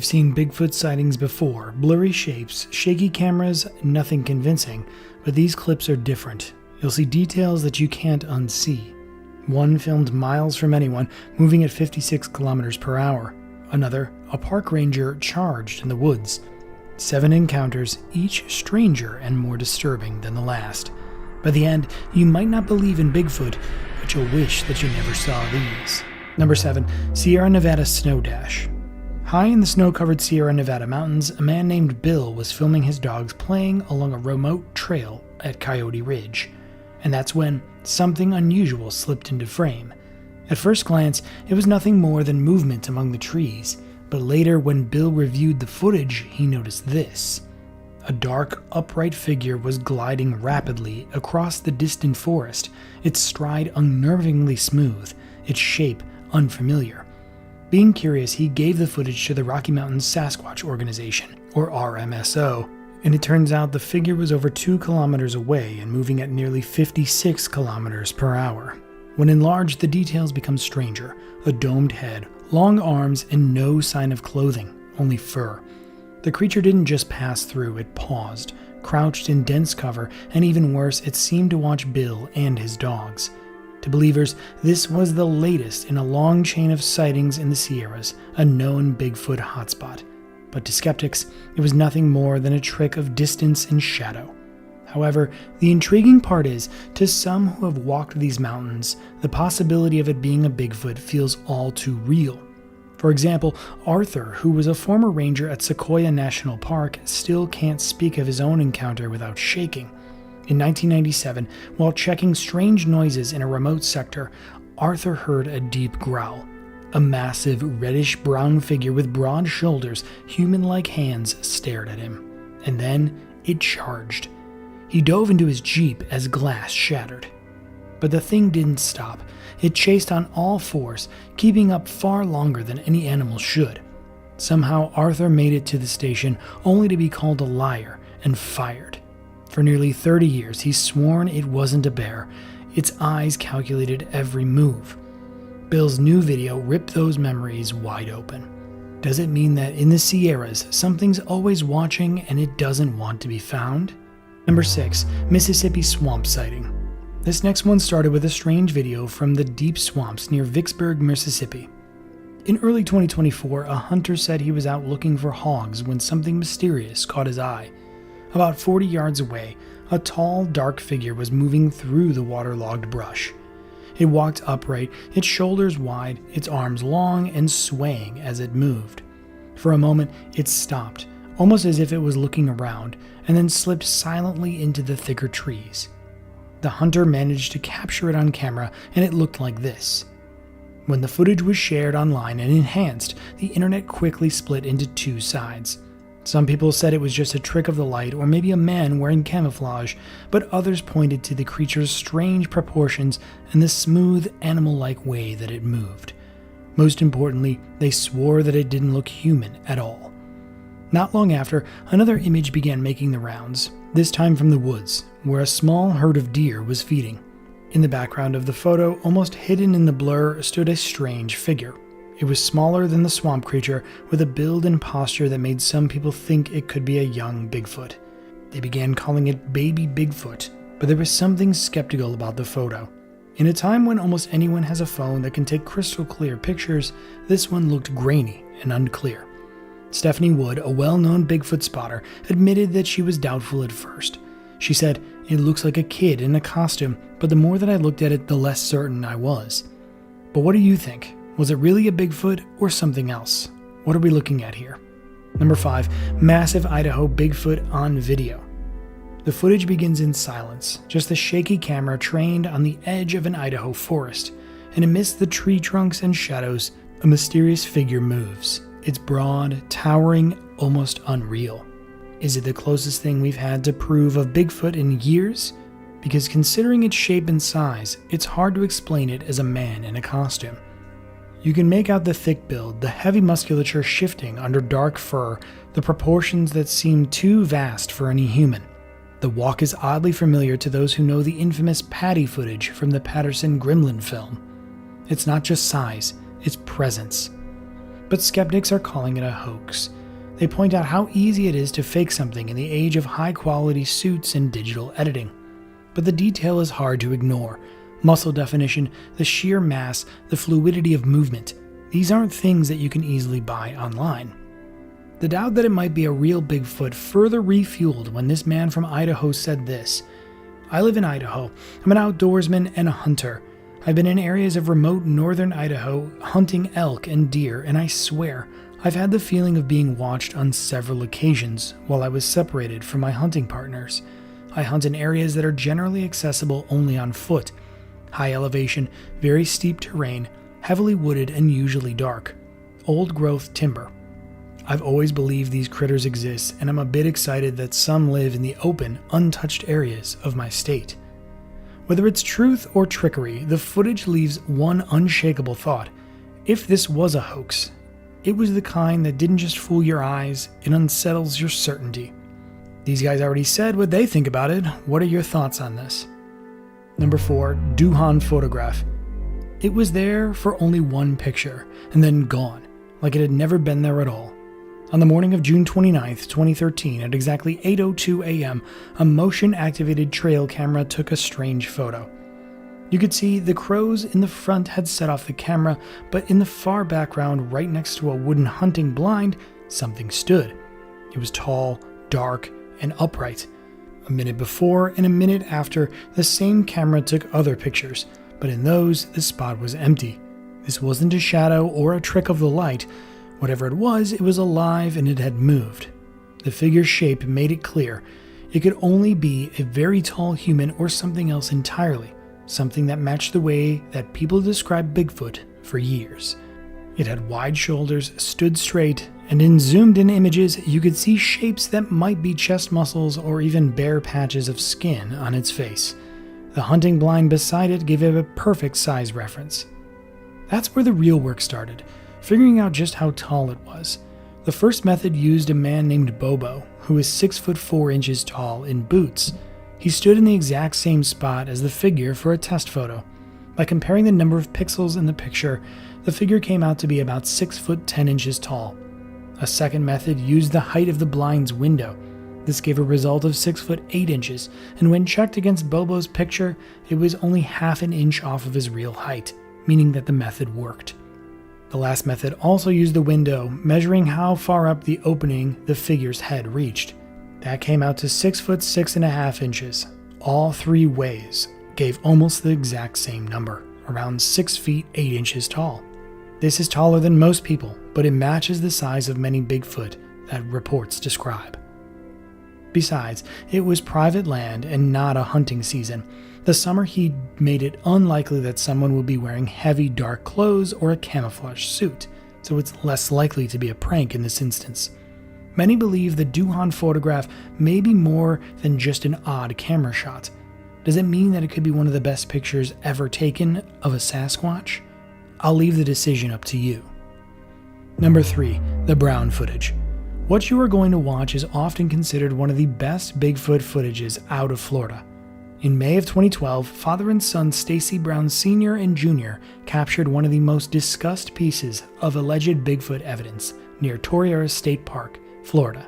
You've seen Bigfoot sightings before, blurry shapes, shaky cameras, nothing convincing, but these clips are different. You'll see details that you can't unsee. One filmed miles from anyone, moving at 56 kilometers per hour. Another, a park ranger charged in the woods. 7 encounters, each stranger and more disturbing than the last. By the end, you might not believe in Bigfoot, but you'll wish that you never saw these. Number 7, Sierra Nevada Snow Dash. High in the snow-covered Sierra Nevada mountains, a man named Bill was filming his dogs playing along a remote trail at Coyote Ridge. And that's when something unusual slipped into frame. At first glance, it was nothing more than movement among the trees, but later when Bill reviewed the footage, he noticed this. A dark, upright figure was gliding rapidly across the distant forest, its stride unnervingly smooth, its shape unfamiliar. Being curious, he gave the footage to the Rocky Mountain Sasquatch Organization, or RMSO, and it turns out the figure was over 2 kilometers away and moving at nearly 56 kilometers per hour. When enlarged, the details become stranger. A domed head, long arms, and no sign of clothing, only fur. The creature didn't just pass through, it paused, crouched in dense cover, and even worse, it seemed to watch Bill and his dogs. To believers, this was the latest in a long chain of sightings in the Sierras, a known Bigfoot hotspot. But to skeptics, it was nothing more than a trick of distance and shadow. However, the intriguing part is, to some who have walked these mountains, the possibility of it being a Bigfoot feels all too real. For example, Arthur, who was a former ranger at Sequoia National Park, still can't speak of his own encounter without shaking. In 1997, while checking strange noises in a remote sector, Arthur heard a deep growl. A massive reddish-brown figure with broad shoulders, human-like hands stared at him. And then it charged. He dove into his Jeep as glass shattered. But the thing didn't stop. It chased on all fours, keeping up far longer than any animal should. Somehow Arthur made it to the station, only to be called a liar and fired. For nearly 30 years, he's sworn it wasn't a bear. Its eyes calculated every move. Bill's new video ripped those memories wide open. Does it mean that in the Sierras, something's always watching and it doesn't want to be found? Number 6, Mississippi Swamp Sighting. This next one started with a strange video from the deep swamps near Vicksburg, Mississippi. In early 2024, a hunter said he was out looking for hogs when something mysterious caught his eye. About 40 yards away, a tall, dark figure was moving through the waterlogged brush. It walked upright, its shoulders wide, its arms long and swaying as it moved. For a moment, it stopped, almost as if it was looking around, and then slipped silently into the thicker trees. The hunter managed to capture it on camera, and it looked like this. When the footage was shared online and enhanced, the internet quickly split into 2 sides. Some people said it was just a trick of the light or maybe a man wearing camouflage, but others pointed to the creature's strange proportions and the smooth, animal-like way that it moved. Most importantly, they swore that it didn't look human at all. Not long after, another image began making the rounds, this time from the woods, where a small herd of deer was feeding. In the background of the photo, almost hidden in the blur, stood a strange figure. It was smaller than the swamp creature, with a build and posture that made some people think it could be a young Bigfoot. They began calling it Baby Bigfoot, but there was something skeptical about the photo. In a time when almost anyone has a phone that can take crystal clear pictures, this one looked grainy and unclear. Stephanie Wood, a well-known Bigfoot spotter, admitted that she was doubtful at first. She said, "It looks like a kid in a costume, but the more that I looked at it, the less certain I was." But what do you think? Was it really a Bigfoot or something else? What are we looking at here? Number 5, massive Idaho Bigfoot on video. The footage begins in silence, just the shaky camera trained on the edge of an Idaho forest, and amidst the tree trunks and shadows, a mysterious figure moves. It's broad, towering, almost unreal. Is it the closest thing we've had to prove of Bigfoot in years? Because considering its shape and size, it's hard to explain it as a man in a costume. You can make out the thick build, the heavy musculature shifting under dark fur, the proportions that seem too vast for any human. The walk is oddly familiar to those who know the infamous Patty footage from the Patterson Gremlin film. It's not just size, it's presence. but skeptics are calling it a hoax. They point out how easy it is to fake something in the age of high-quality suits and digital editing. But the detail is hard to ignore. Muscle definition, the sheer mass, the fluidity of movement. These aren't things that you can easily buy online. The doubt that it might be a real Bigfoot further refueled when this man from Idaho said this: "I live in Idaho. I'm an outdoorsman and a hunter. I've been in areas of remote northern Idaho hunting elk and deer, and I swear, I've had the feeling of being watched on several occasions while I was separated from my hunting partners. I hunt in areas that are generally accessible only on foot. High elevation, very steep terrain, heavily wooded and usually dark. Old growth timber. I've always believed these critters exist, and I'm a bit excited that some live in the open, untouched areas of my state." Whether it's truth or trickery, the footage leaves one unshakable thought. If this was a hoax, it was the kind that didn't just fool your eyes, it unsettles your certainty. These guys already said what they think about it. What are your thoughts on this? Number 4, Duhan photograph. It was there for only one picture, and then gone, like it had never been there at all. On the morning of June 29th, 2013, at exactly 8:02 a.m., a motion-activated trail camera took a strange photo. You could see the crows in the front had set off the camera, but in the far background, right next to a wooden hunting blind, something stood. It was tall, dark, and upright. A minute before and a minute after, the same camera took other pictures, but in those, the spot was empty. This wasn't a shadow or a trick of the light. Whatever it was alive and it had moved. The figure's shape made it clear. It could only be a very tall human or something else entirely, something that matched the way that people described Bigfoot for years. It had wide shoulders, stood straight, and in zoomed-in images, you could see shapes that might be chest muscles or even bare patches of skin on its face. The hunting blind beside it gave it a perfect size reference. That's where the real work started, figuring out just how tall it was. The first method used a man named Bobo, who is 6 foot 4 inches tall in boots. He stood in the exact same spot as the figure for a test photo. By comparing the number of pixels in the picture, the figure came out to be about 6 foot 10 inches tall. A second method used the height of the blind's window. This gave a result of 6 foot 8 inches, and when checked against Bobo's picture, it was only half an inch off of his real height, meaning that the method worked. The last method also used the window, measuring how far up the opening the figure's head reached. That came out to 6 foot 6.5 inches. All three ways gave almost the exact same number, around 6 feet 8 inches tall. This is taller than most people, but it matches the size of many Bigfoot that reports describe. Besides, it was private land and not a hunting season. The summer heat made it unlikely that someone would be wearing heavy dark clothes or a camouflage suit, so it's less likely to be a prank in this instance. Many believe the Duhan photograph may be more than just an odd camera shot. Does it mean that it could be one of the best pictures ever taken of a Sasquatch? I'll leave the decision up to you. Number 3, the brown footage. What you are going to watch is often considered one of the best Bigfoot footages out of Florida. In May of 2012, father and son Stacy Brown Sr. and Jr. captured one of the most discussed pieces of alleged Bigfoot evidence near Torreira State Park, Florida.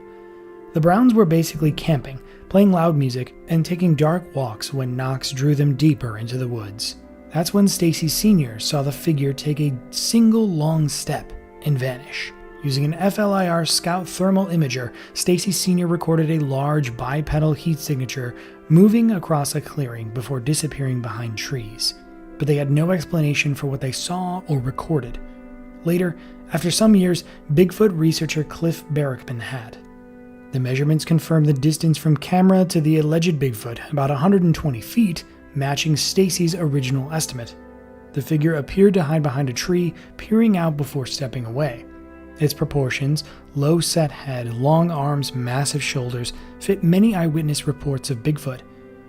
The Browns were basically camping, playing loud music, and taking dark walks when knocks drew them deeper into the woods. That's when Stacy Sr. saw the figure take a single long step and vanish. Using an FLIR Scout thermal imager, Stacy Sr. recorded a large bipedal heat signature moving across a clearing before disappearing behind trees. But they had no explanation for what they saw or recorded. Later, after some years, Bigfoot researcher Cliff Barrickman had. The measurements confirmed the distance from camera to the alleged Bigfoot, about 120 feet, matching Stacy's original estimate. The figure appeared to hide behind a tree, peering out before stepping away. Its proportions, low-set head, long arms, massive shoulders, fit many eyewitness reports of Bigfoot.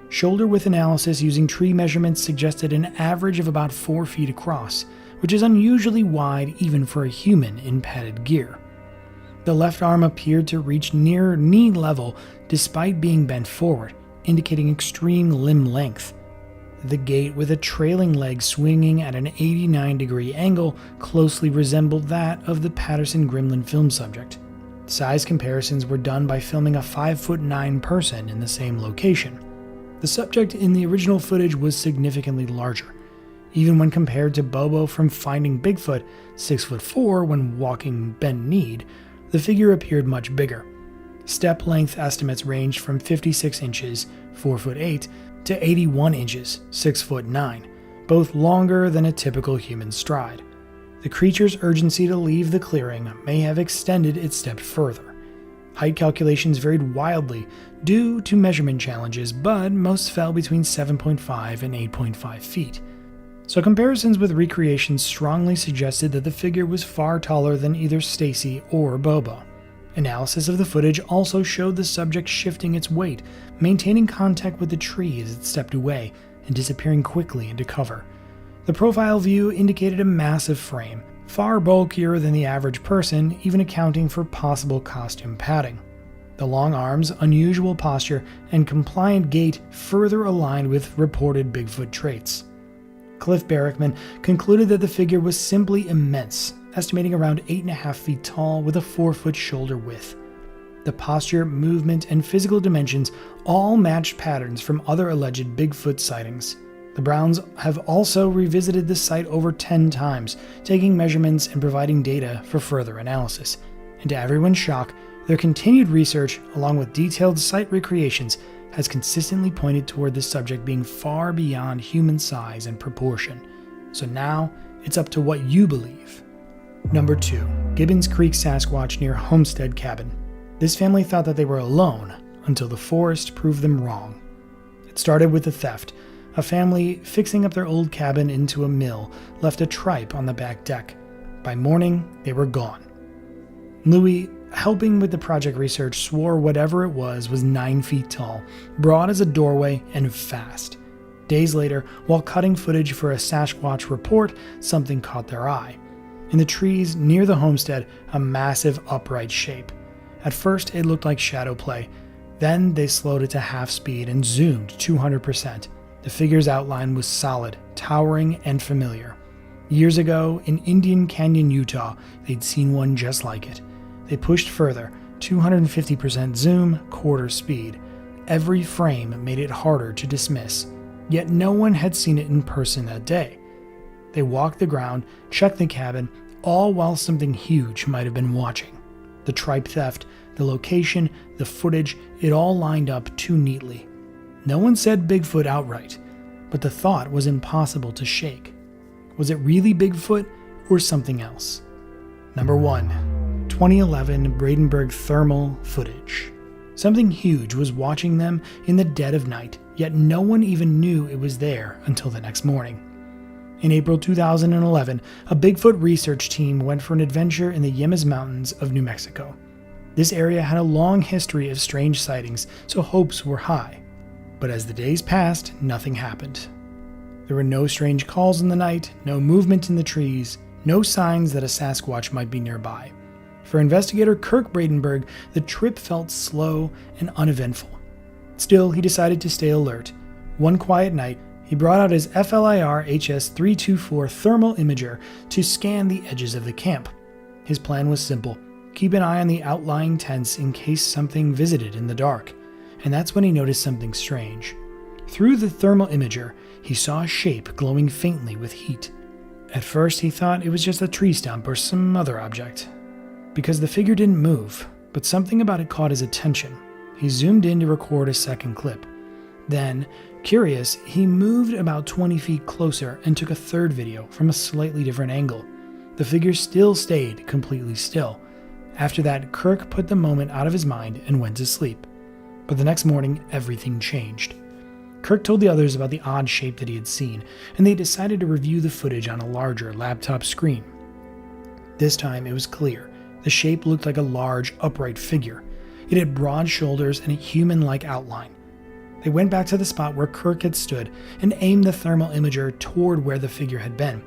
Shoulder width analysis using tree measurements suggested an average of about 4 feet across, which is unusually wide even for a human in padded gear. The left arm appeared to reach near knee level despite being bent forward, indicating extreme limb length. the gait with a trailing leg swinging at an 89-degree angle closely resembled that of the Patterson-Grimlin film subject. Size comparisons were done by filming a 5'9" person in the same location. The subject in the original footage was significantly larger. Even when compared to Bobo from Finding Bigfoot, 6'4" when walking bent-kneed, the figure appeared much bigger. Step length estimates ranged from 56 inches, 4'8", to 81 inches, 6'9", both longer than a typical human stride. The creature's urgency to leave the clearing may have extended its step further. Height calculations varied wildly due to measurement challenges, but most fell between 7.5 and 8.5 feet. So comparisons with recreations strongly suggested that the figure was far taller than either Stacy or Bobo. Analysis of the footage also showed the subject shifting its weight, maintaining contact with the tree as it stepped away, and disappearing quickly into cover. The profile view indicated a massive frame, far bulkier than the average person, even accounting for possible costume padding. The long arms, unusual posture, and compliant gait further aligned with reported Bigfoot traits. Cliff Barrickman concluded that the figure was simply immense, estimating around 8.5 feet tall with a 4-foot shoulder width. The posture, movement, and physical dimensions all matched patterns from other alleged Bigfoot sightings. The Browns have also revisited the site over 10 times, taking measurements and providing data for further analysis. And to everyone's shock, their continued research, along with detailed site recreations, has consistently pointed toward the subject being far beyond human size and proportion. So now, it's up to what you believe. Number 2. Gibbons Creek Sasquatch near Homestead Cabin. This family thought that they were alone until the forest proved them wrong. It started with a theft. A family fixing up their old cabin into a mill left a tripe on the back deck. By morning, they were gone. Louis, helping with the project research, swore whatever it was 9 feet tall, broad as a doorway, and fast. Days later, while cutting footage for a Sasquatch report, something caught their eye. In the trees near the homestead, a massive upright shape. At first, it looked like shadow play. Then they slowed it to half speed and zoomed 200%. The figure's outline was solid, towering, and familiar. Years ago, in Indian Canyon, Utah, they'd seen one just like it. They pushed further, 250% zoom, quarter speed. Every frame made it harder to dismiss, yet no one had seen it in person that day. They walked the ground, checked the cabin, all while something huge might have been watching. The tripe theft, the location, the footage, it all lined up too neatly. No one said Bigfoot outright, but the thought was impossible to shake. Was it really Bigfoot or something else? Number 1. 2011 Brandenberg thermal footage. Something huge was watching them in the dead of night, yet no one even knew it was there until the next morning. In April 2011, a Bigfoot research team went for an adventure in the Yemas Mountains of New Mexico. This area had a long history of strange sightings, so hopes were high. But as the days passed, nothing happened. There were no strange calls in the night, no movement in the trees, no signs that a Sasquatch might be nearby. For investigator Kirk Brandenberg, the trip felt slow and uneventful. Still, he decided to stay alert. One quiet night, he brought out his FLIR HS-324 thermal imager to scan the edges of the camp. His plan was simple: keep an eye on the outlying tents in case something visited in the dark. And that's when he noticed something strange. Through the thermal imager, he saw a shape glowing faintly with heat. At first, he thought it was just a tree stump or some other object, because the figure didn't move, but something about it caught his attention. He zoomed in to record a second clip. Then, curious, he moved about 20 feet closer and took a third video from a slightly different angle. The figure still stayed completely still. After that, Kirk put the moment out of his mind and went to sleep. But the next morning, everything changed. Kirk told the others about the odd shape that he had seen, and they decided to review the footage on a larger laptop screen. This time, it was clear. The shape looked like a large, upright figure. It had broad shoulders and a human-like outline. They went back to the spot where Kirk had stood and aimed the thermal imager toward where the figure had been.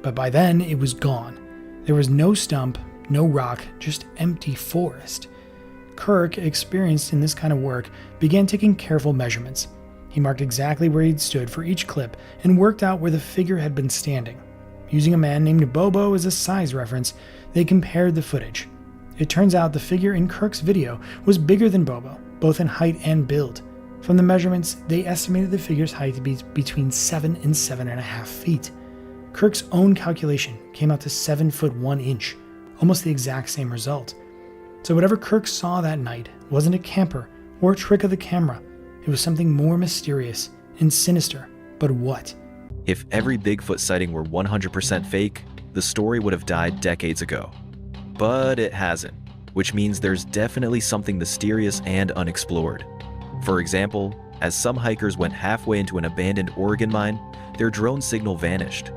But by then, it was gone. There was no stump, no rock, just empty forest. Kirk, experienced in this kind of work, began taking careful measurements. He marked exactly where he'd stood for each clip and worked out where the figure had been standing. Using a man named Bobo as a size reference, they compared the footage. It turns out the figure in Kirk's video was bigger than Bobo, both in height and build. From the measurements, they estimated the figure's height to be between 7 and 7.5 feet. Kirk's own calculation came out to 7 foot 1 inch, almost the exact same result. So whatever Kirk saw that night wasn't a camper or a trick of the camera. It was something more mysterious and sinister. But what? If every Bigfoot sighting were 100% fake, the story would have died decades ago. But it hasn't, which means there's definitely something mysterious and unexplored. For example, as some hikers went halfway into an abandoned Oregon mine, their drone signal vanished.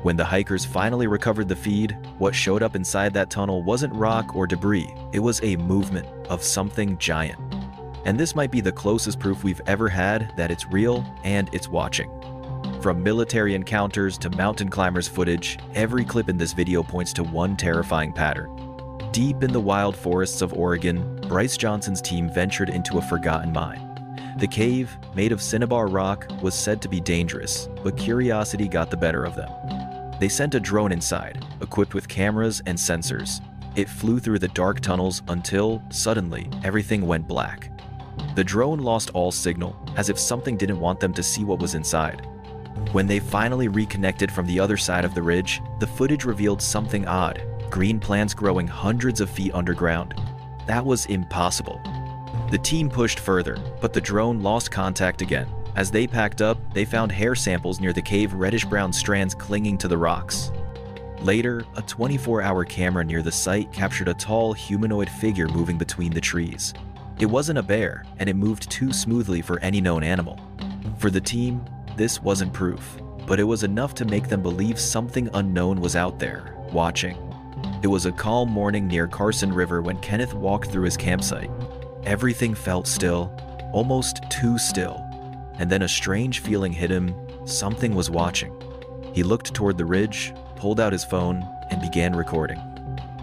When the hikers finally recovered the feed, what showed up inside that tunnel wasn't rock or debris, it was a movement of something giant. And this might be the closest proof we've ever had that it's real and it's watching. From military encounters to mountain climbers footage, every clip in this video points to one terrifying pattern. Deep in the wild forests of Oregon, Bryce Johnson's team ventured into a forgotten mine. The cave, made of cinnabar rock, was said to be dangerous, but curiosity got the better of them. They sent a drone inside, equipped with cameras and sensors. It flew through the dark tunnels until, suddenly, everything went black. The drone lost all signal, as if something didn't want them to see what was inside. When they finally reconnected from the other side of the ridge, the footage revealed something odd: green plants growing hundreds of feet underground. That was impossible. The team pushed further, but the drone lost contact again. As they packed up, they found hair samples near the cave, reddish-brown strands clinging to the rocks. Later, a 24-hour camera near the site captured a tall, humanoid figure moving between the trees. It wasn't a bear, and it moved too smoothly for any known animal. For the team, this wasn't proof, but it was enough to make them believe something unknown was out there, watching. It was a calm morning near Carson River when Kenneth walked through his campsite. Everything felt still, almost too still. And then a strange feeling hit him. Something was watching. He looked toward the ridge, pulled out his phone, and began recording.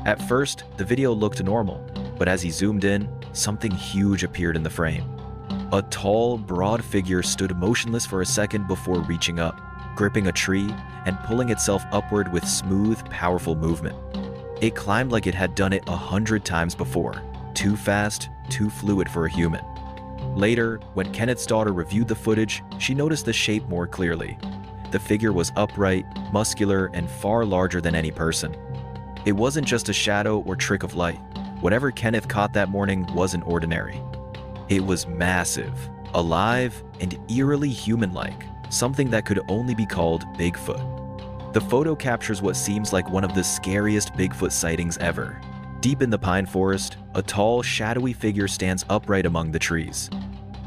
At first, the video looked normal, but as he zoomed in, something huge appeared in the frame. A tall, broad figure stood motionless for a second before reaching up, gripping a tree, and pulling itself upward with smooth, powerful movement. It climbed like it had done it 100 times before, too fast, too fluid for a human. Later, when Kenneth's daughter reviewed the footage, she noticed the shape more clearly. The figure was upright, muscular, and far larger than any person. It wasn't just a shadow or trick of light. Whatever Kenneth caught that morning wasn't ordinary. It was massive, alive, and eerily human-like, something that could only be called Bigfoot. The photo captures what seems like one of the scariest Bigfoot sightings ever. Deep in the pine forest, a tall, shadowy figure stands upright among the trees.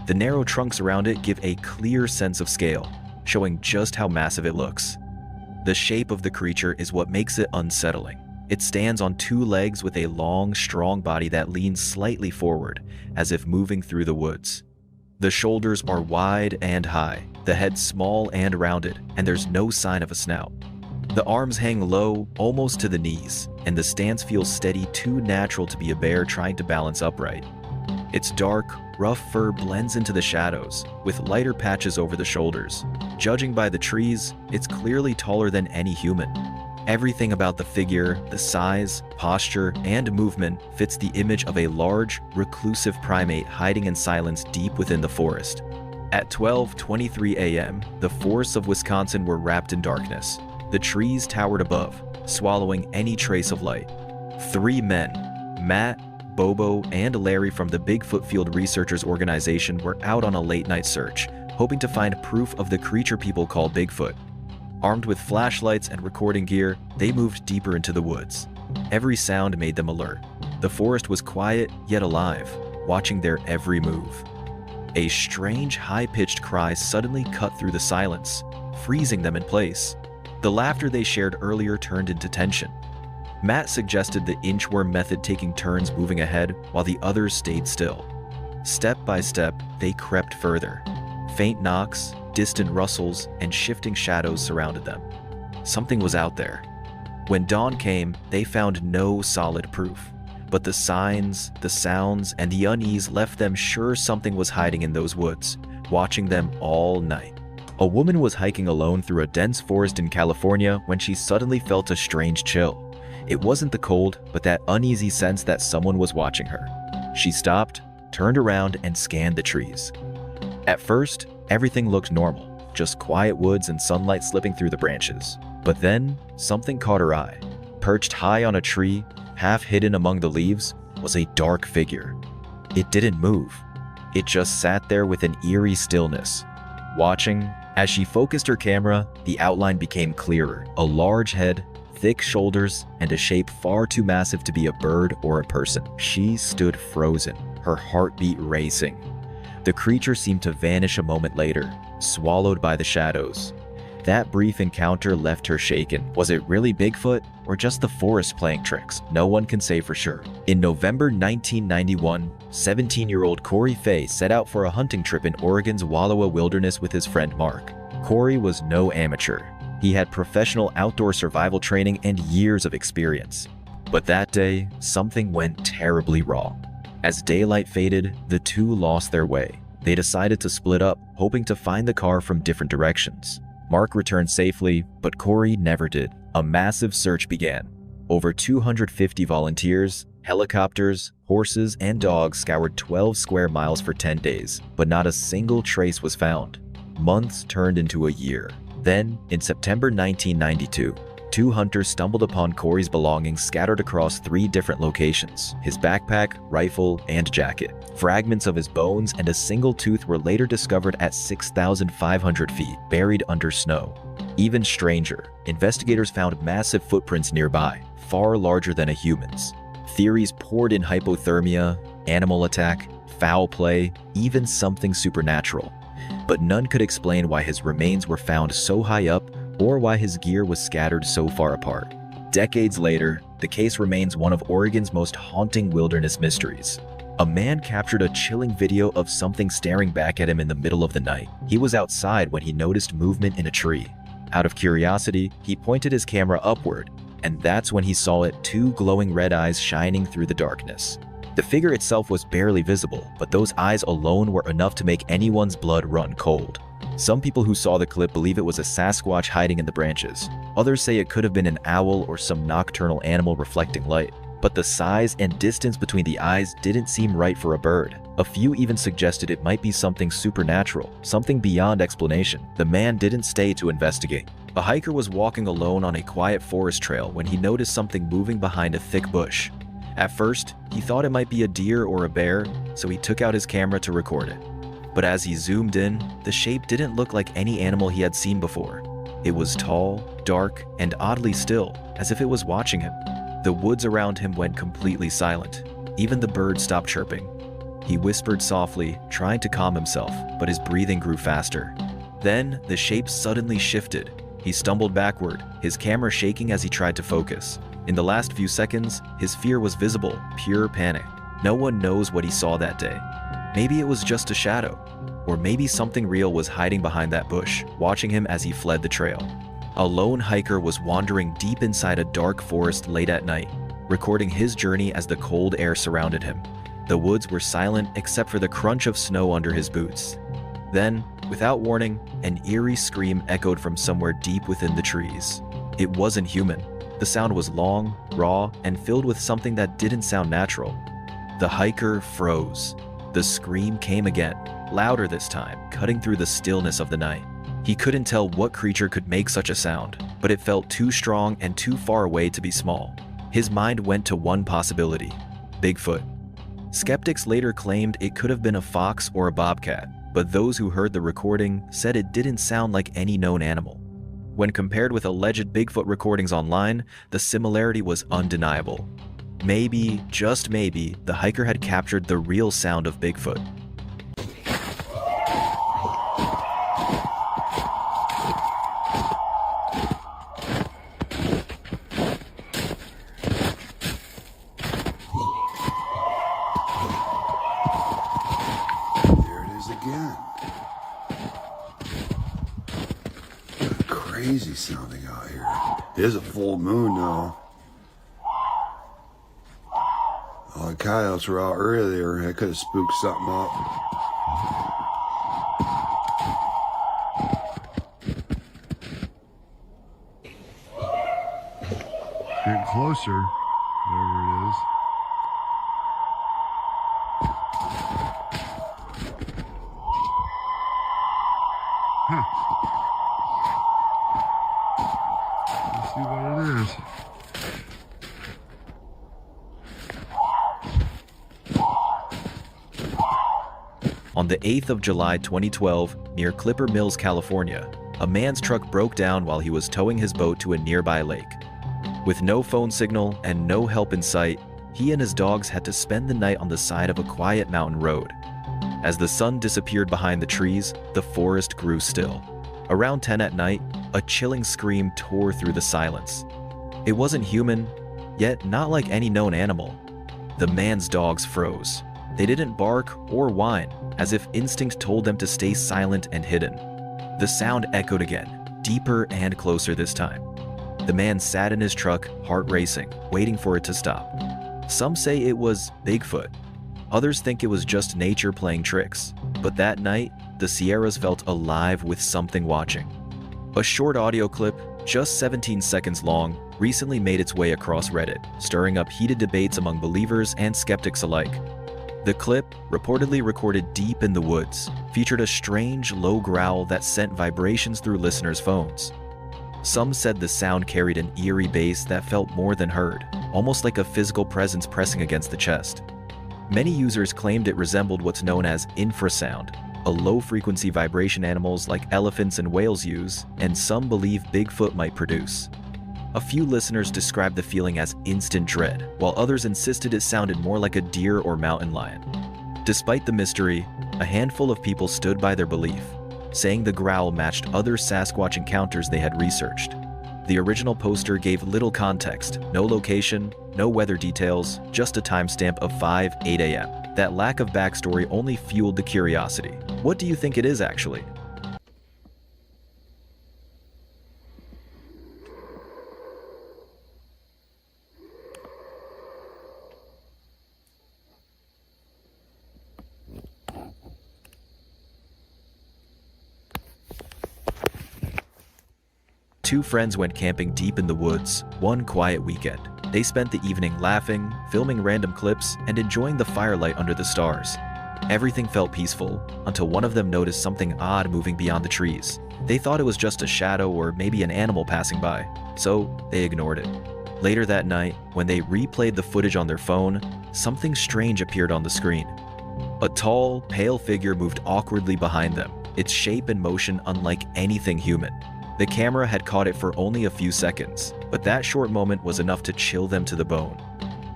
The narrow trunks around it give a clear sense of scale, showing just how massive it looks. The shape of the creature is what makes it unsettling. It stands on two legs with a long, strong body that leans slightly forward, as if moving through the woods. The shoulders are wide and high, the head small and rounded, and there's no sign of a snout. The arms hang low, almost to the knees, and the stance feels steady, too natural to be a bear trying to balance upright. Its dark, rough fur blends into the shadows, with lighter patches over the shoulders. Judging by the trees, it's clearly taller than any human. Everything about the figure, the size, posture, and movement fits the image of a large, reclusive primate hiding in silence deep within the forest. At 12:23 a.m., the forests of Wisconsin were wrapped in darkness. The trees towered above, swallowing any trace of light. 3 men, Matt, Bobo, and Larry from the Bigfoot Field Researchers Organization, were out on a late-night search, hoping to find proof of the creature people call Bigfoot. Armed with flashlights and recording gear, they moved deeper into the woods. Every sound made them alert. The forest was quiet yet alive, watching their every move. A strange, high-pitched cry suddenly cut through the silence, freezing them in place. The laughter they shared earlier turned into tension. Matt suggested the inchworm method, taking turns moving ahead while the others stayed still. Step by step, they crept further. Faint knocks, distant rustles, and shifting shadows surrounded them. Something was out there. When dawn came, they found no solid proof, but the signs, the sounds, and the unease left them sure something was hiding in those woods, watching them all night. A woman was hiking alone through a dense forest in California when she suddenly felt a strange chill. It wasn't the cold, but that uneasy sense that someone was watching her. She stopped, turned around, and scanned the trees. At first, everything looked normal, just quiet woods and sunlight slipping through the branches. But then, something caught her eye. Perched high on a tree, half hidden among the leaves, was a dark figure. It didn't move. It just sat there with an eerie stillness. Watching, as she focused her camera, the outline became clearer. A large head, thick shoulders, and a shape far too massive to be a bird or a person. She stood frozen, her heartbeat racing. The creature seemed to vanish a moment later, swallowed by the shadows. That brief encounter left her shaken. Was it really Bigfoot, or just the forest playing tricks? No one can say for sure. In November 1991, 17-year-old Cory Fay set out for a hunting trip in Oregon's Wallowa Wilderness with his friend Mark. Cory was no amateur. He had professional outdoor survival training and years of experience. But that day, something went terribly wrong. As daylight faded, the two lost their way. They decided to split up, hoping to find the car from different directions. Mark returned safely, but Cory never did. A massive search began. Over 250 volunteers, helicopters, horses, and dogs scoured 12 square miles for 10 days, but not a single trace was found. Months turned into a year. Then, in September 1992, two hunters stumbled upon Cory's belongings scattered across 3 different locations: his backpack, rifle, and jacket. Fragments of his bones and a single tooth were later discovered at 6,500 feet, buried under snow. Even stranger, investigators found massive footprints nearby, far larger than a human's. Theories poured in: hypothermia, animal attack, foul play, even something supernatural. But none could explain why his remains were found so high up or why his gear was scattered so far apart. Decades later, the case remains one of Oregon's most haunting wilderness mysteries. A man captured a chilling video of something staring back at him in the middle of the night. He was outside when he noticed movement in a tree. Out of curiosity, he pointed his camera upward, and that's when he saw it, 2 glowing red eyes shining through the darkness. The figure itself was barely visible, but those eyes alone were enough to make anyone's blood run cold. Some people who saw the clip believe it was a Sasquatch hiding in the branches. Others say it could have been an owl or some nocturnal animal reflecting light. But the size and distance between the eyes didn't seem right for a bird. A few even suggested it might be something supernatural, something beyond explanation. The man didn't stay to investigate. A hiker was walking alone on a quiet forest trail when he noticed something moving behind a thick bush. At first, he thought it might be a deer or a bear, so he took out his camera to record it. But as he zoomed in, the shape didn't look like any animal he had seen before. It was tall, dark, and oddly still, as if it was watching him. The woods around him went completely silent. Even the birds stopped chirping. He whispered softly, trying to calm himself, but his breathing grew faster. Then, the shape suddenly shifted. He stumbled backward, his camera shaking as he tried to focus. In the last few seconds, his fear was visible, pure panic. No one knows what he saw that day. Maybe it was just a shadow, or maybe something real was hiding behind that bush, watching him as he fled the trail. A lone hiker was wandering deep inside a dark forest late at night, recording his journey as the cold air surrounded him. The woods were silent except for the crunch of snow under his boots. Then, without warning, an eerie scream echoed from somewhere deep within the trees. It wasn't human. The sound was long, raw, and filled with something that didn't sound natural. The hiker froze. The scream came again, louder this time, cutting through the stillness of the night. He couldn't tell what creature could make such a sound, but it felt too strong and too far away to be small. His mind went to one possibility: Bigfoot. Skeptics later claimed it could have been a fox or a bobcat, but those who heard the recording said it didn't sound like any known animal. When compared with alleged Bigfoot recordings online, the similarity was undeniable. Maybe, just maybe, the hiker had captured the real sound of Bigfoot. There it is again. Crazy sounding out here. It is a full moon though. The coyotes were out earlier. I could have spooked something up. closer. Whatever it is. Huh. Let's see what it is. On the 8th of July 2012, near Clipper Mills, California, a man's truck broke down while he was towing his boat to a nearby lake. With no phone signal and no help in sight, he and his dogs had to spend the night on the side of a quiet mountain road. As the sun disappeared behind the trees, the forest grew still. Around 10 at night, a chilling scream tore through the silence. It wasn't human, yet not like any known animal. The man's dogs froze. They didn't bark or whine, as if instinct told them to stay silent and hidden. The sound echoed again, deeper and closer this time. The man sat in his truck, heart racing, waiting for it to stop. Some say it was Bigfoot. Others think it was just nature playing tricks. But that night, the Sierras felt alive with something watching. A short audio clip, just 17 seconds long, recently made its way across Reddit, stirring up heated debates among believers and skeptics alike. The clip, reportedly recorded deep in the woods, featured a strange, low growl that sent vibrations through listeners' phones. Some said the sound carried an eerie bass that felt more than heard, almost like a physical presence pressing against the chest. Many users claimed it resembled what's known as infrasound, a low-frequency vibration animals like elephants and whales use, and some believe Bigfoot might produce. A few listeners described the feeling as instant dread, while others insisted it sounded more like a deer or mountain lion. Despite the mystery, a handful of people stood by their belief, saying the growl matched other Sasquatch encounters they had researched. The original poster gave little context, no location, no weather details, just a timestamp of 5:08 a.m. That lack of backstory only fueled the curiosity. What do you think it is actually? Two friends went camping deep in the woods, one quiet weekend. They spent the evening laughing, filming random clips, and enjoying the firelight under the stars. Everything felt peaceful, until one of them noticed something odd moving beyond the trees. They thought it was just a shadow or maybe an animal passing by, so they ignored it. Later that night, when they replayed the footage on their phone, something strange appeared on the screen. A tall, pale figure moved awkwardly behind them, its shape and motion unlike anything human. The camera had caught it for only a few seconds, but that short moment was enough to chill them to the bone.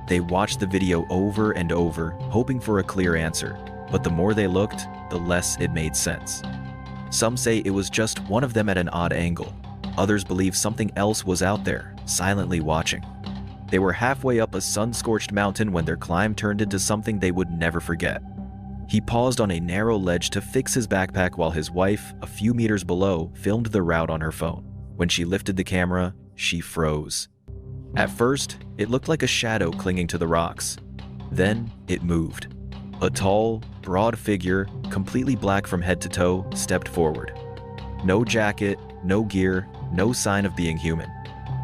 They watched the video over and over, hoping for a clear answer, but the more they looked, the less it made sense. Some say it was just one of them at an odd angle. Others believe something else was out there, silently watching. They were halfway up a sun-scorched mountain when their climb turned into something they would never forget. He paused on a narrow ledge to fix his backpack while his wife, a few meters below, filmed the route on her phone. When she lifted the camera, she froze. At first, it looked like a shadow clinging to the rocks. Then, it moved. A tall, broad figure, completely black from head to toe, stepped forward. No jacket, no gear, no sign of being human.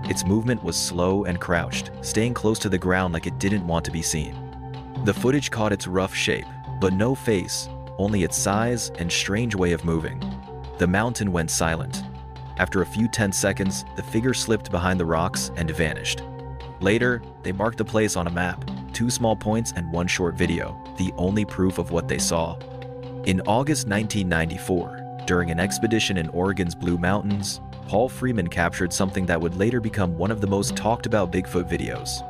Its movement was slow and crouched, staying close to the ground like it didn't want to be seen. The footage caught its rough shape, but no face, only its size and strange way of moving. The mountain went silent. After a few tense seconds, the figure slipped behind the rocks and vanished. Later, they marked the place on a map, 2 small points and 1 short video, the only proof of what they saw. In August 1994, during an expedition in Oregon's Blue Mountains, Paul Freeman captured something that would later become one of the most talked about Bigfoot videos.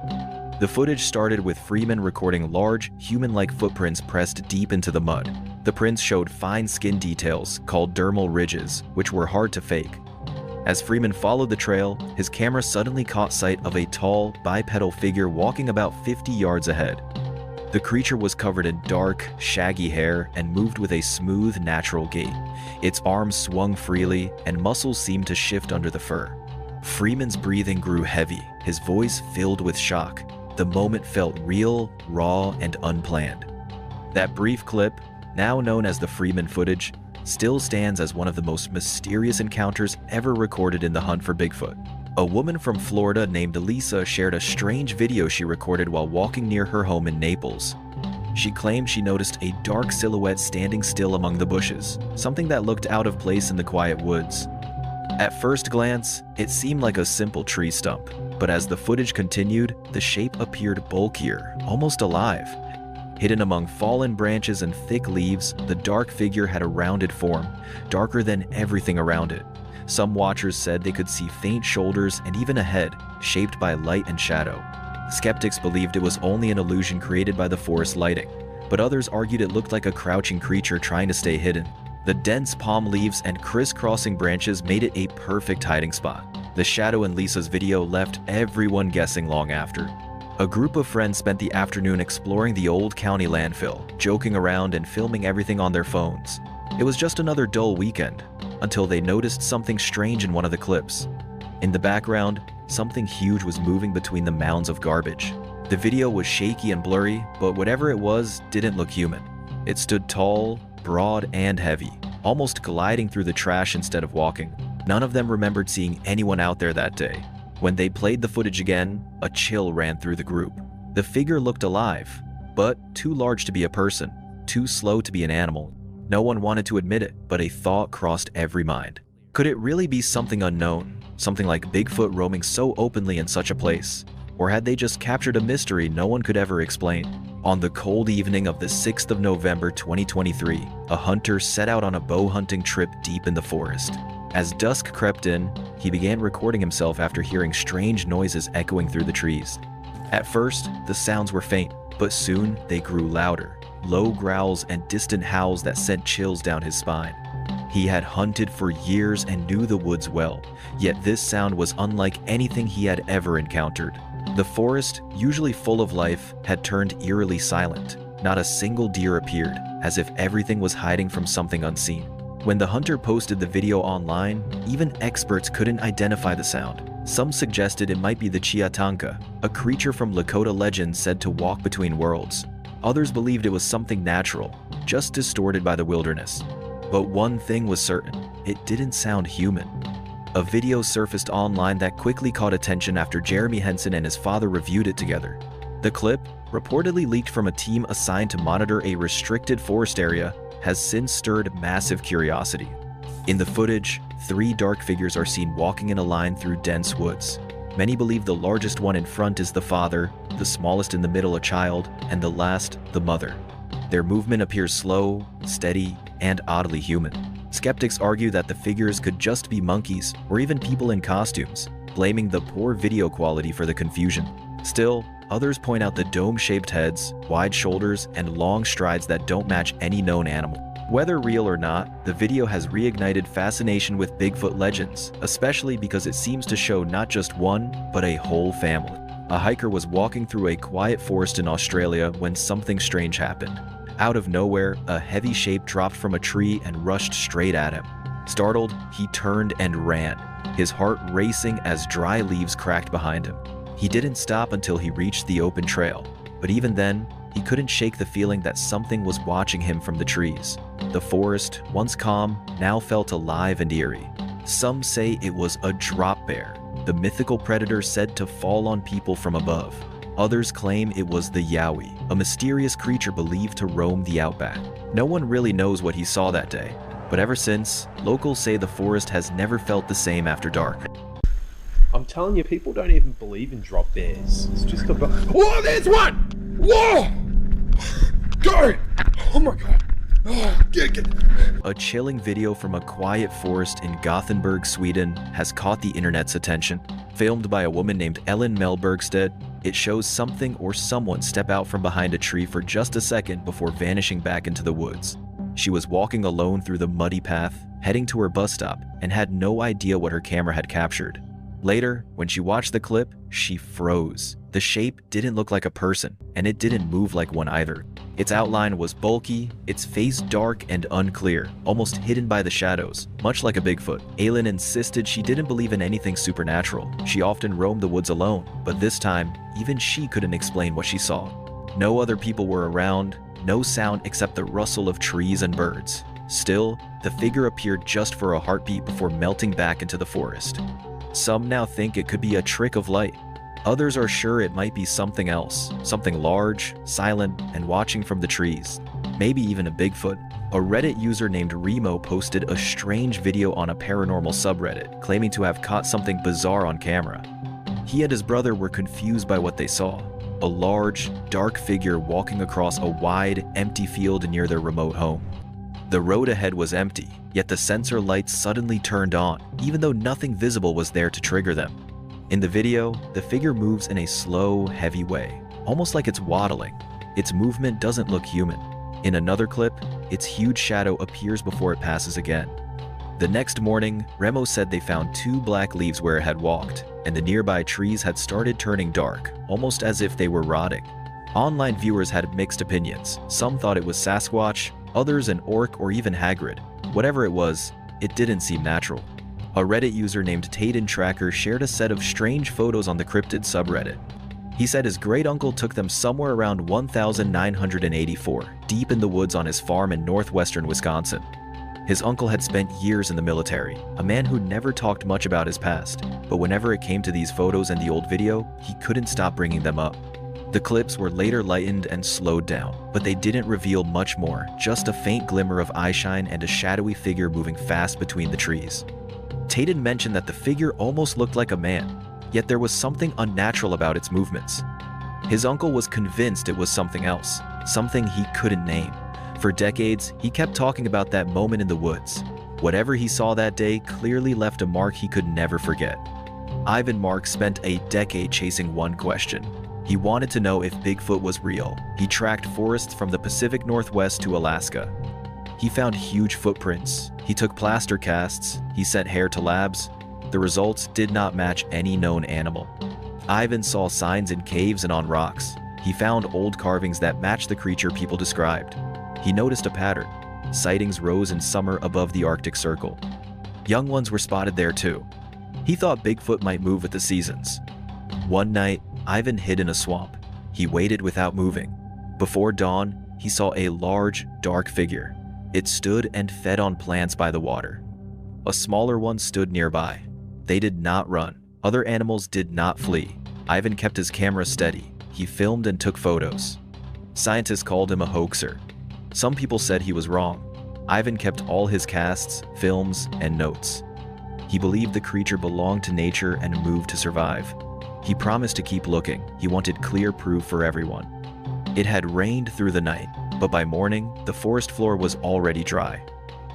The footage started with Freeman recording large, human-like footprints pressed deep into the mud. The prints showed fine skin details called dermal ridges, which were hard to fake. As Freeman followed the trail, his camera suddenly caught sight of a tall, bipedal figure walking about 50 yards ahead. The creature was covered in dark, shaggy hair and moved with a smooth, natural gait. Its arms swung freely, and muscles seemed to shift under the fur. Freeman's breathing grew heavy, his voice filled with shock. The moment felt real, raw, and unplanned. That brief clip, now known as the Freeman footage, still stands as one of the most mysterious encounters ever recorded in the hunt for Bigfoot. A woman from Florida named Elisa shared a strange video she recorded while walking near her home in Naples. She claimed she noticed a dark silhouette standing still among the bushes, something that looked out of place in the quiet woods. At first glance, it seemed like a simple tree stump, but as the footage continued, the shape appeared bulkier, almost alive. Hidden among fallen branches and thick leaves, the dark figure had a rounded form, darker than everything around it. Some watchers said they could see faint shoulders and even a head, shaped by light and shadow. Skeptics believed it was only an illusion created by the forest lighting, but others argued it looked like a crouching creature trying to stay hidden. The dense palm leaves and crisscrossing branches made it a perfect hiding spot. The shadow in Lisa's video left everyone guessing long after. A group of friends spent the afternoon exploring the old county landfill, joking around and filming everything on their phones. It was just another dull weekend, until they noticed something strange in one of the clips. In the background, something huge was moving between the mounds of garbage. The video was shaky and blurry, but whatever it was didn't look human. It stood tall, broad, and heavy, almost gliding through the trash instead of walking. None of them remembered seeing anyone out there that day. When they played the footage again, a chill ran through the group. The figure looked alive, but too large to be a person, too slow to be an animal. No one wanted to admit it, but a thought crossed every mind. Could it really be something unknown, something like Bigfoot roaming so openly in such a place? Or had they just captured a mystery no one could ever explain? On the cold evening of the 6th of November 2023, a hunter set out on a bow hunting trip deep in the forest. As dusk crept in, he began recording himself after hearing strange noises echoing through the trees. At first, the sounds were faint, but soon they grew louder. Low growls and distant howls that sent chills down his spine. He had hunted for years and knew the woods well, yet this sound was unlike anything he had ever encountered. The forest, usually full of life, had turned eerily silent. Not a single deer appeared, as if everything was hiding from something unseen. When the hunter posted the video online, even experts couldn't identify the sound. Some suggested it might be the Chiatanka, a creature from Lakota legend said to walk between worlds. Others believed it was something natural, just distorted by the wilderness. But one thing was certain, it didn't sound human. A video surfaced online that quickly caught attention after Jeremy Henson and his father reviewed it together. The clip, reportedly leaked from a team assigned to monitor a restricted forest area, has since stirred massive curiosity. In the footage, 3 dark figures are seen walking in a line through dense woods. Many believe the largest one in front is the father, the smallest in the middle a child, and the last the mother. Their movement appears slow, steady, and oddly human. Skeptics argue that the figures could just be monkeys or even people in costumes, blaming the poor video quality for the confusion. Still, others point out the dome-shaped heads, wide shoulders, and long strides that don't match any known animal. Whether real or not, the video has reignited fascination with Bigfoot legends, especially because it seems to show not just one, but a whole family. A hiker was walking through a quiet forest in Australia when something strange happened. Out of nowhere, a heavy shape dropped from a tree and rushed straight at him. Startled, he turned and ran, his heart racing as dry leaves cracked behind him. He didn't stop until he reached the open trail, but even then, he couldn't shake the feeling that something was watching him from the trees. The forest, once calm, now felt alive and eerie. Some say it was a drop bear, the mythical predator said to fall on people from above. Others claim it was the Yowie, a mysterious creature believed to roam the outback. No one really knows what he saw that day, but ever since, locals say the forest has never felt the same after dark. I'm telling you, people don't even believe in drop bears. It's just a... Whoa, there's one! Whoa! Go! Oh my god. Oh, get. A chilling video from a quiet forest in Gothenburg, Sweden has caught the internet's attention. Filmed by a woman named Ellen Mellbergstedt, it shows something or someone step out from behind a tree for just a second before vanishing back into the woods. She was walking alone through the muddy path, heading to her bus stop, and had no idea what her camera had captured. Later, when she watched the clip, she froze. The shape didn't look like a person, and it didn't move like one either. Its outline was bulky, its face dark and unclear, almost hidden by the shadows, much like a Bigfoot. Aylin insisted she didn't believe in anything supernatural. She often roamed the woods alone, but this time, even she couldn't explain what she saw. No other people were around, no sound except the rustle of trees and birds. Still, the figure appeared just for a heartbeat before melting back into the forest. Some now think it could be a trick of light. Others are sure it might be something else, something large, silent, and watching from the trees. Maybe even a Bigfoot. A Reddit user named Remo posted a strange video on a paranormal subreddit, claiming to have caught something bizarre on camera. He and his brother were confused by what they saw. A large, dark figure walking across a wide, empty field near their remote home. The road ahead was empty, yet the sensor lights suddenly turned on, even though nothing visible was there to trigger them. In the video, the figure moves in a slow, heavy way, almost like it's waddling. Its movement doesn't look human. In another clip, its huge shadow appears before it passes again. The next morning, Remo said they found 2 black leaves where it had walked, and the nearby trees had started turning dark, almost as if they were rotting. Online viewers had mixed opinions. Some thought it was Sasquatch, others an orc or even Hagrid. Whatever it was, it didn't seem natural. A Reddit user named Taden Tracker shared a set of strange photos on the cryptid subreddit. He said his great-uncle took them somewhere around 1984, deep in the woods on his farm in northwestern Wisconsin. His uncle had spent years in the military, a man who never talked much about his past, but whenever it came to these photos and the old video, he couldn't stop bringing them up. The clips were later lightened and slowed down, but they didn't reveal much more, just a faint glimmer of eyeshine and a shadowy figure moving fast between the trees. Taden mentioned that the figure almost looked like a man, yet there was something unnatural about its movements. His uncle was convinced it was something else, something he couldn't name. For decades, he kept talking about that moment in the woods. Whatever he saw that day clearly left a mark he could never forget. Ivan Mark spent a decade chasing one question. He wanted to know if Bigfoot was real. He tracked forests from the Pacific Northwest to Alaska. He found huge footprints. He took plaster casts. He sent hair to labs. The results did not match any known animal. Ivan saw signs in caves and on rocks. He found old carvings that matched the creature people described. He noticed a pattern. Sightings rose in summer above the Arctic Circle. Young ones were spotted there too. He thought Bigfoot might move with the seasons. One night, Ivan hid in a swamp. He waited without moving. Before dawn, he saw a large, dark figure. It stood and fed on plants by the water. A smaller one stood nearby. They did not run. Other animals did not flee. Ivan kept his camera steady. He filmed and took photos. Scientists called him a hoaxer. Some people said he was wrong. Ivan kept all his casts, films, and notes. He believed the creature belonged to nature and moved to survive. He promised to keep looking. He wanted clear proof for everyone. It had rained through the night, but by morning, the forest floor was already dry.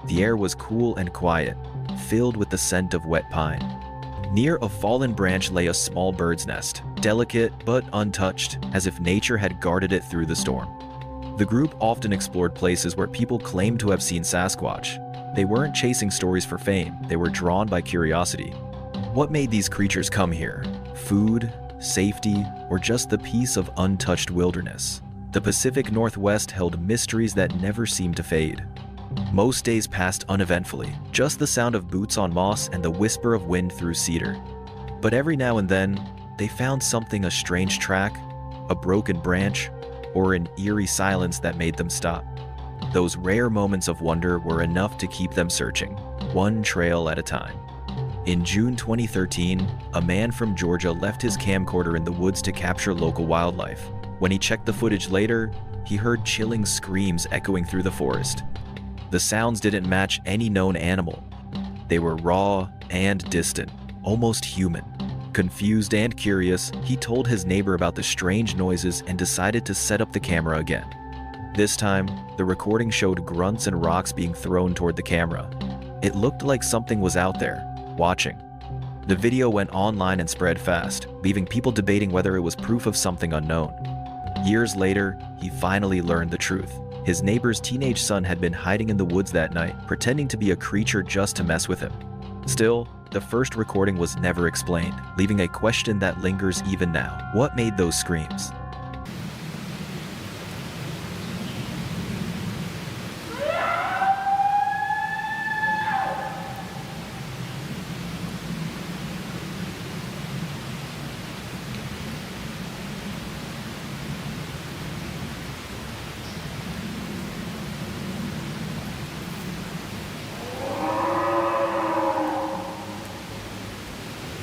The air was cool and quiet, filled with the scent of wet pine. Near a fallen branch lay a small bird's nest, delicate but untouched, as if nature had guarded it through the storm. The group often explored places where people claimed to have seen Sasquatch. They weren't chasing stories for fame, they were drawn by curiosity. What made these creatures come here? Food, safety, or just the peace of untouched wilderness? The Pacific Northwest held mysteries that never seemed to fade. Most days passed uneventfully, just the sound of boots on moss and the whisper of wind through cedar. But every now and then, they found something, a strange track, a broken branch, or an eerie silence that made them stop. Those rare moments of wonder were enough to keep them searching, one trail at a time. In June 2013, a man from Georgia left his camcorder in the woods to capture local wildlife. When he checked the footage later, he heard chilling screams echoing through the forest. The sounds didn't match any known animal. They were raw and distant, almost human. Confused and curious, he told his neighbor about the strange noises and decided to set up the camera again. This time, the recording showed grunts and rocks being thrown toward the camera. It looked like something was out there, watching. The video went online and spread fast, leaving people debating whether it was proof of something unknown. Years later, he finally learned the truth. His neighbor's teenage son had been hiding in the woods that night, pretending to be a creature just to mess with him. Still, the first recording was never explained, leaving a question that lingers even now. What made those screams?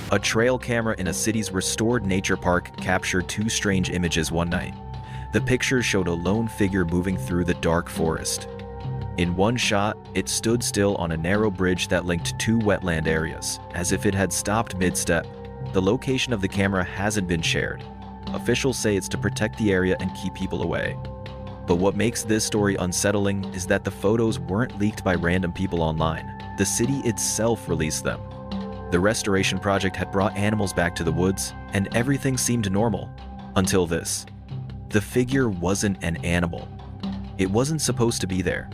A trail camera in a city's restored nature park captured two strange images one night. The pictures showed a lone figure moving through the dark forest. In one shot, it stood still on a narrow bridge that linked two wetland areas, as if it had stopped mid-step. The location of the camera hasn't been shared. Officials say it's to protect the area and keep people away. But what makes this story unsettling is that the photos weren't leaked by random people online. The city itself released them. The restoration project had brought animals back to the woods, and everything seemed normal. Until this. The figure wasn't an animal. It wasn't supposed to be there.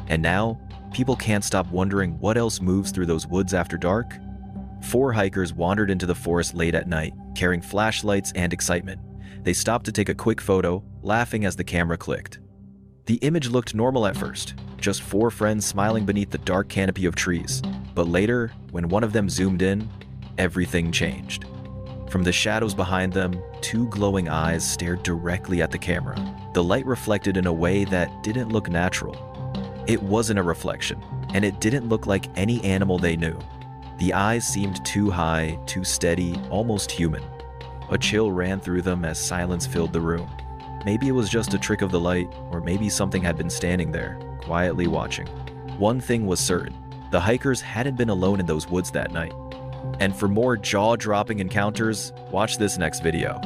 And now, people can't stop wondering what else moves through those woods after dark. 4 hikers wandered into the forest late at night, carrying flashlights and excitement. They stopped to take a quick photo, laughing as the camera clicked. The image looked normal at first, just 4 friends smiling beneath the dark canopy of trees. But later, when one of them zoomed in, everything changed. From the shadows behind them, 2 glowing eyes stared directly at the camera. The light reflected in a way that didn't look natural. It wasn't a reflection, and it didn't look like any animal they knew. The eyes seemed too high, too steady, almost human. A chill ran through them as silence filled the room. Maybe it was just a trick of the light, or maybe something had been standing there, quietly watching. One thing was certain, the hikers hadn't been alone in those woods that night. And for more jaw-dropping encounters, watch this next video.